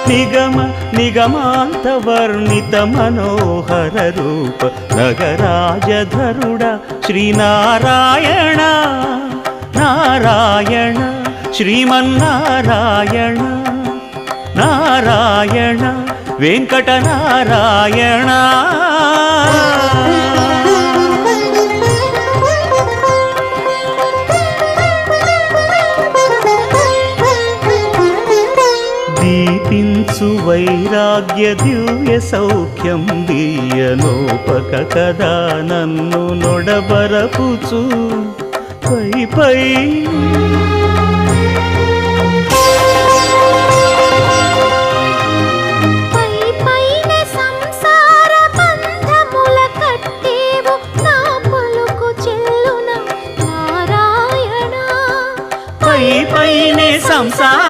నిగమ నిగమాంతవర్ణిత మనోహర రూప నగరాజధరుడ శ్రీనారాయణ నారాయణ శ్రీమన్నారాయణ నారాయణ వెంకటనారాయణ. దీపించు వైరాగ్య దివ్య సౌఖ్యం దీయనోపక కదా నన్ను నొడబరపుచు పై పై